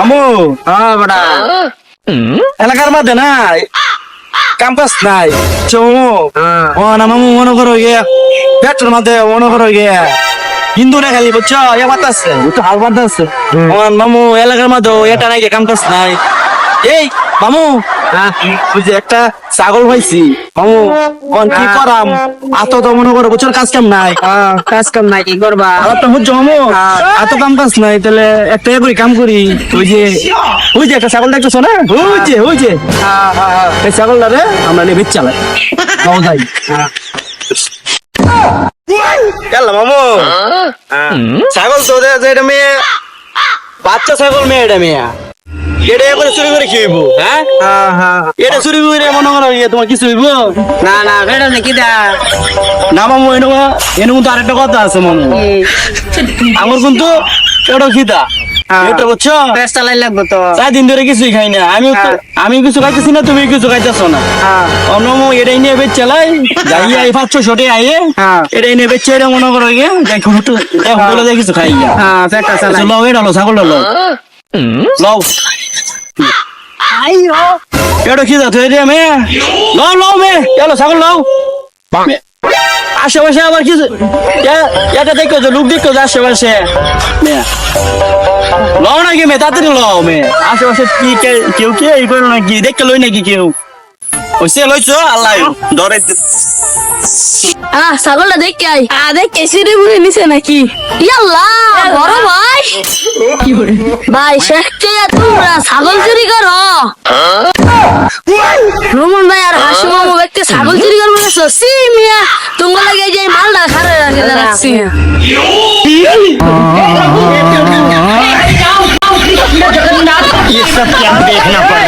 মামু বড়া এলাকার মধ্যে না কাম কাজ নাই চমু ও না মামু মনে করো গিয়ে পেট্রোল মধ্যে মনে করো গিয়ে হিন্দু না খালি বুঝছো এ বাতাসে তো হাল বাতাসে মামু এলাকার মধ্যে এটা নাই কাম কাজ নাই এই মামু ওই যে একটা ছাগল পাইছি মামু কোন কি করাম আতো তো মনে করো বুঝছো কাজ কাম নাই কাজ কাম নাই কি করবা আলাপটা বুঝছো মামু এত কাম কাজ নাই তাহলে একটা করে কাম করি ওই যে একটা ছাগল দেখতেছো না ওই যে এই ছাগলটা রে আমরা নিয়ে বেচ চালাই পাও যাই গেলাম মামু ছাগল তো এটা মেয়ে বাচ্চা ছাগল মেয়ে এটা মেয়ে এটা করে চুরি করে কি হইব হ্যাঁ এটা চুরি করে মনে করো তোমার কিছু হইব না না বেড়া নাকি দা না মামু এনে কিন্তু আরেকটা কথা আছে মামু আমার কিন্তু এটা খিদা এটা বুঝছো পেস্ট চালাই লাগবে তো 4 দিন ধরে কিছুই খাই না আমি কিছু খাইতেছি না তুমি কিছু খাইতেছো না অনমু এটাই নিয়ে বেচ চালাই যাইয়া এই 500 টাকা আইয়ে এটাই নিয়ে বেচ এটা মনে করো গিয়ে যাই খুঁটু বলে যাই কিছু খাই পেটটা চালাই লও এটা লো ছাগলটা লও লও আইও এটা খিদা তুই রে মে লও মে চলো ছাগল লও আশেপাশে আবার কিছু এটা দেখো যে লোক দেখো যে আশেপাশে লও নাকি মে তাড়াতাড়ি লও মে আশেপাশে কি কেউ কে এই করো নাকি দেখতে লই নাকি কেউ ওইসে লইছো আল্লাহ ধরে ছাগলটা দেখে আই দেখে সিঁড়ি বুড়ি নিছে নাকি ইয়াল্লা বড় ভাই ভাই শেখ তোমরা ছাগল চুরি করো রুমন ভাই আর হাসি মামু ব্যক্তি ছাগল চুরি করবো সসি মিয়া তোমার লাগে যে মালটা খারাপ রাখছি ये सब क्या देखना पड़ा।